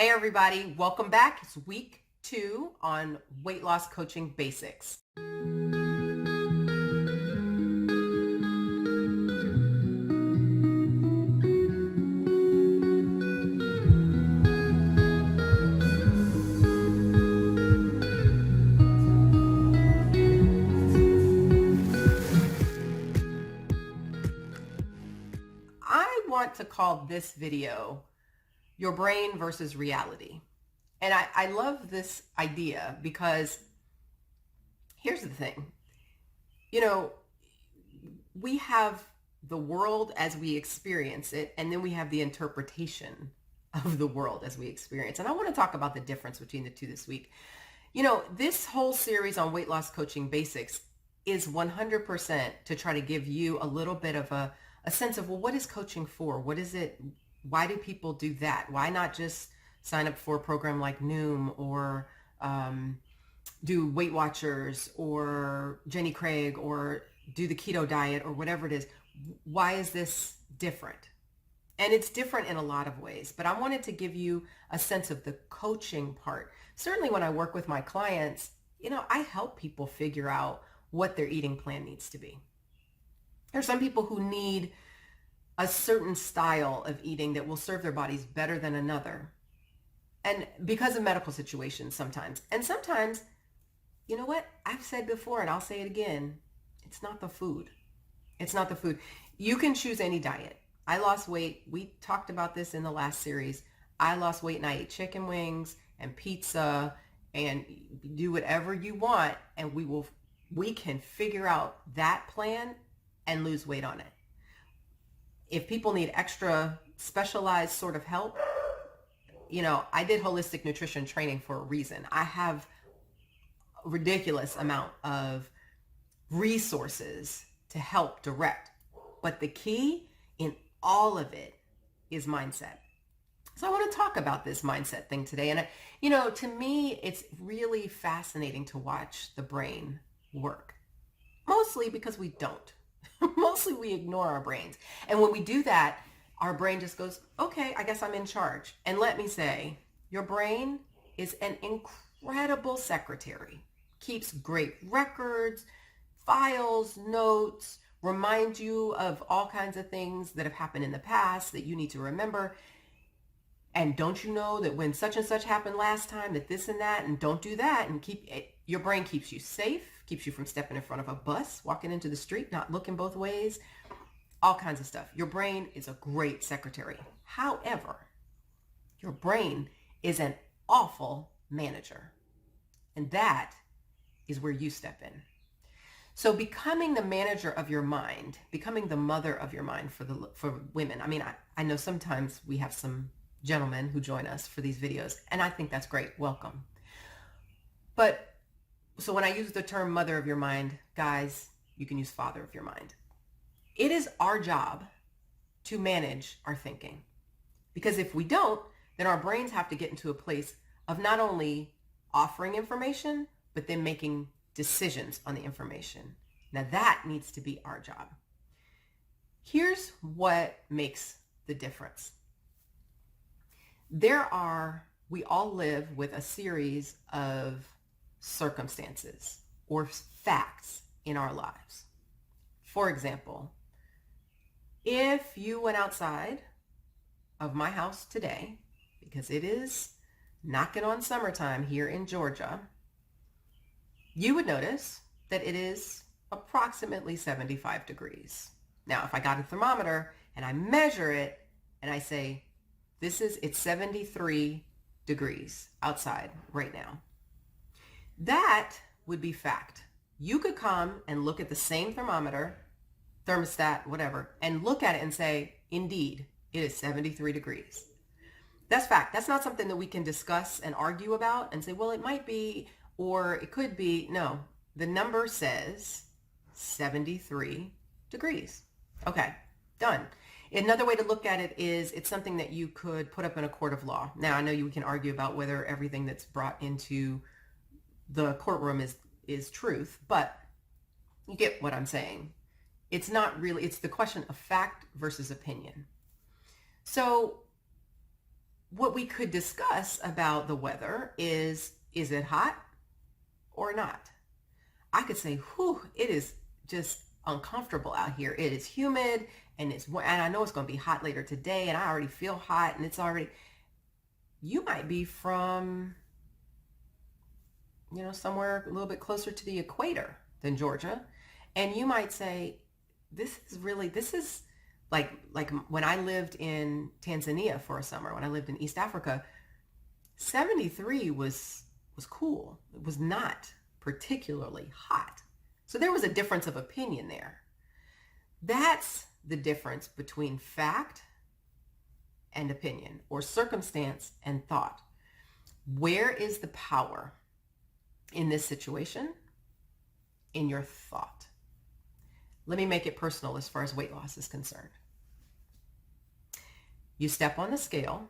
Hey everybody, welcome back. It's week 2 on weight loss coaching basics. I want to call this video Your Brain versus Reality. And I love this idea because here's the thing. We have the world as we experience it, and then we have the interpretation of the world as we experience. And I want to talk about the difference between the two this week. This whole series on weight loss coaching basics is 100% to try to give you a little bit of a sense of, well, what is coaching for? What is it? Why do people do that? Why not just sign up for a program like Noom or do Weight Watchers or Jenny Craig or do the keto diet or whatever it is? Why is this different? And it's different in a lot of ways, but I wanted to give you a sense of the coaching part. Certainly when I work with my clients, I help people figure out what their eating plan needs to be. There's some people who need a certain style of eating that will serve their bodies better than another. And because of medical situations sometimes. And sometimes, you know what? I've said before and I'll say it again. It's not the food. It's not the food. You can choose any diet. I lost weight. We talked about this in the last series. I lost weight and I ate chicken wings and pizza and do whatever you want. And we can figure out that plan and lose weight on it. If people need extra specialized sort of help, I did holistic nutrition training for a reason. I have a ridiculous amount of resources to help direct. But the key in all of it is mindset. So I want to talk about this mindset thing today. And, to me, it's really fascinating to watch the brain work. Mostly because we don't. Mostly we ignore our brains. And when we do that, our brain just goes, okay, I guess I'm in charge. And let me say, your brain is an incredible secretary. Keeps great records, files, notes, reminds you of all kinds of things that have happened in the past that you need to remember. And don't you know that when such and such happened last time, that this and that, and don't do that, and your brain keeps you safe, keeps you from stepping in front of a bus, walking into the street, not looking both ways, all kinds of stuff. Your brain is a great secretary. However, your brain is an awful manager. And that is where you step in. So becoming the manager of your mind, becoming the mother of your mind for women. I mean, I know sometimes we have some gentlemen who join us for these videos, and I think that's great. Welcome. But so when I use the term mother of your mind, guys, you can use father of your mind. It is our job to manage our thinking. Because if we don't, then our brains have to get into a place of not only offering information, but then making decisions on the information. Now that needs to be our job. Here's what makes the difference. We all live with a series of circumstances or facts in our lives. For example, if you went outside of my house today, because it is knocking on summertime here in Georgia, you would notice that it is approximately 75 degrees. Now, if I got a thermometer and I measure it and I say, it's 73 degrees outside right now, that would be fact. You could come and look at the same thermometer, thermostat, whatever, and look at it and say, indeed, it is 73 degrees. That's fact. That's not something that we can discuss and argue about and say, well, it might be, or it could be. No, the number says 73 degrees. Okay, done. Another way to look at it is it's something that you could put up in a court of law. Now, I know we can argue about whether everything that's brought into the courtroom is truth, but you get what I'm saying. It's not really, it's the question of fact versus opinion. So what we could discuss about the weather is it hot or not? I could say, whew, it is just uncomfortable out here. It is humid and and I know it's going to be hot later today and I already feel hot and it's already, you might be from, somewhere a little bit closer to the equator than Georgia. And you might say, this is like when I lived in Tanzania for a summer, when I lived in East Africa, 73 was cool. It was not particularly hot. So there was a difference of opinion there. That's the difference between fact and opinion, or circumstance and thought. Where is the power in this situation? In your thought. Let me make it personal as far as weight loss is concerned. You step on the scale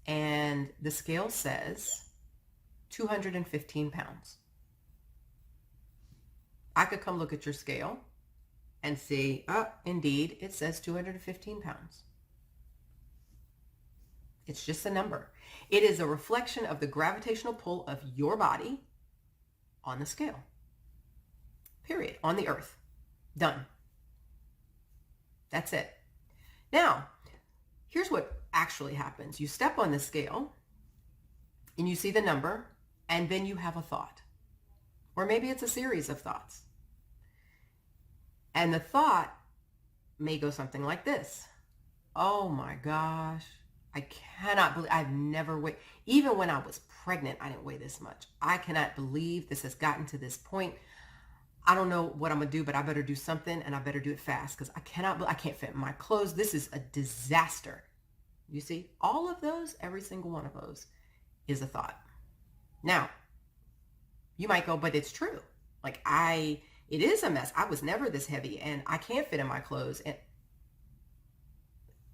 and the scale says 215 pounds. I could come look at your scale and see, indeed, it says 215 pounds. It's just a number. It is a reflection of the gravitational pull of your body on the scale. Period. On the earth. Done. That's it. Now, here's what actually happens. You step on the scale and you see the number, and then you have a thought. Or maybe it's a series of thoughts. And the thought may go something like this. Oh my gosh, I cannot believe, I've never weighed, even when I was pregnant, I didn't weigh this much. I cannot believe this has gotten to this point. I don't know what I'm gonna do, but I better do something and I better do it fast because I can't fit in my clothes. This is a disaster. You see, all of those, every single one of those is a thought. Now, you might go, but it's true. It is a mess. I was never this heavy and I can't fit in my clothes. And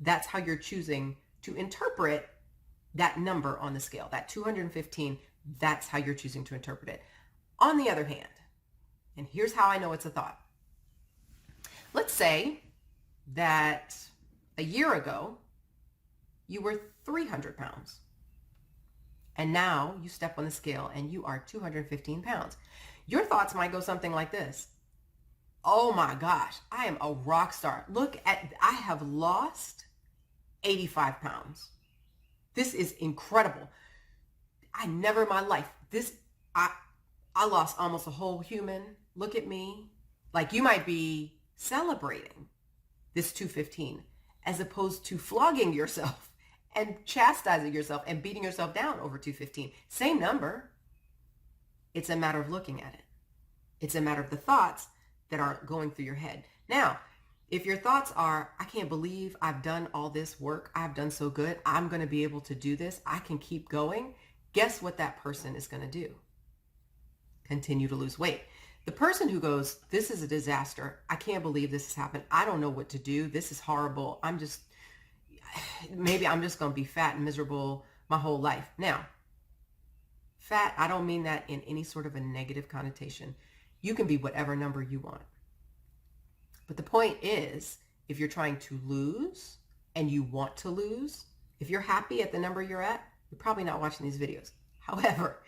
that's how you're choosing to interpret that number on the scale, that 215, that's how you're choosing to interpret it. On the other hand, and here's how I know it's a thought. Let's say that a year ago, you were 300 pounds. And now you step on the scale and you are 215 pounds. Your thoughts might go something like this. Oh my gosh, I am a rock star. I have lost 85 pounds. This is incredible. I never in my life, I lost almost a whole human. Look at me. Like, you might be celebrating this 215 as opposed to flogging yourself and chastising yourself and beating yourself down over 215. Same number. It's a matter of looking at it. It's a matter of the thoughts that are going through your head. Now, if your thoughts are, I can't believe I've done all this work. I've done so good. I'm going to be able to do this. I can keep going. Guess what that person is going to do? Continue to lose weight. The person who goes, this is a disaster. I can't believe this has happened. I don't know what to do. This is horrible. Maybe I'm just going to be fat and miserable my whole life. Now, fat, I don't mean that in any sort of a negative connotation. You can be whatever number you want. But the point is, if you're trying to lose and you want to lose, if you're happy at the number you're at, you're probably not watching these videos. However,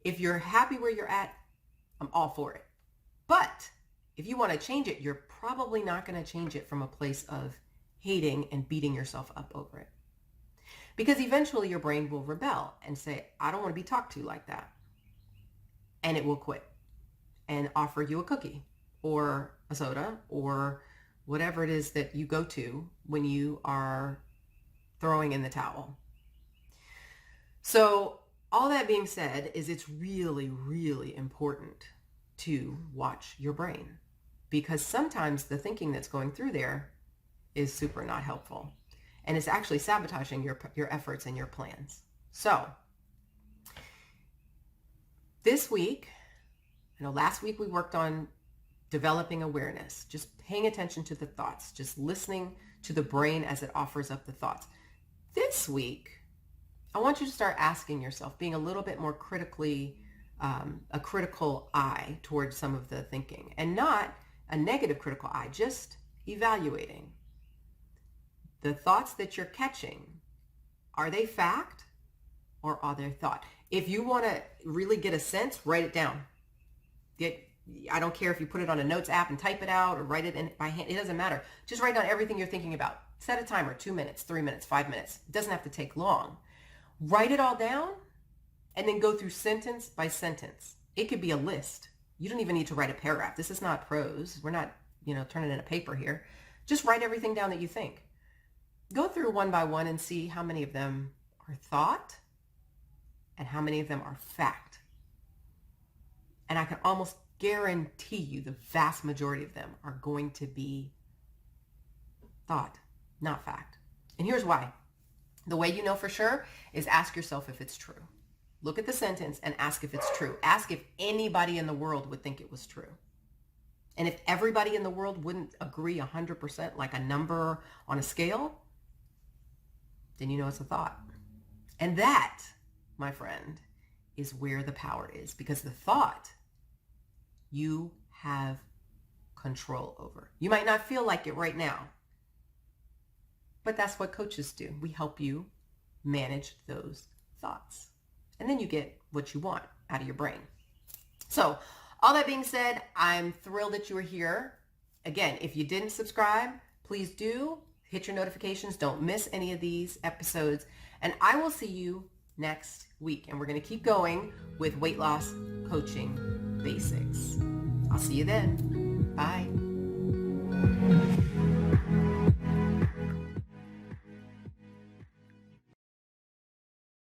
if you're happy where you're at, I'm all for it. But if you want to change it, you're probably not going to change it from a place of hating and beating yourself up over it. Because eventually your brain will rebel and say, I don't want to be talked to like that. And it will quit and offer you a cookie or a soda or whatever it is that you go to when you are throwing in the towel. So all that being said is it's really, really important to watch your brain, because sometimes the thinking that's going through there is super not helpful. And it's actually sabotaging your efforts and your plans. So this week, last week we worked on developing awareness, just paying attention to the thoughts, just listening to the brain as it offers up the thoughts. This week, I want you to start asking yourself, being a little bit more critically, a critical eye towards some of the thinking, and not a negative critical eye, just evaluating the thoughts that you're catching. Are they fact or are they thought? If you want to really get a sense, write it down. I don't care if you put it on a notes app and type it out or write it in by hand. It doesn't matter. Just write down everything you're thinking about. Set a timer, 2 minutes, 3 minutes, 5 minutes. It doesn't have to take long. Write it all down and then go through sentence by sentence. It could be a list. You don't even need to write a paragraph. This is not prose. We're not, turning in a paper here. Just write everything down that you think. Go through one by one and see how many of them are thought and how many of them are fact. And I can almost guarantee you the vast majority of them are going to be thought, not fact. And here's why. The way you know for sure is ask yourself if it's true. Look at the sentence and ask if it's true. Ask if anybody in the world would think it was true. And if everybody in the world wouldn't agree 100%, like a number on a scale, then you know it's a thought. And that, my friend, is where the power is, because the thought you have control over. You might not feel like it right now, but that's what coaches do. We help you manage those thoughts. And then you get what you want out of your brain. So all that being said, I'm thrilled that you are here. Again, if you didn't subscribe, please do. Hit your notifications. Don't miss any of these episodes. And I will see you next week. And we're going to keep going with weight loss coaching basics. I'll see you then. Bye.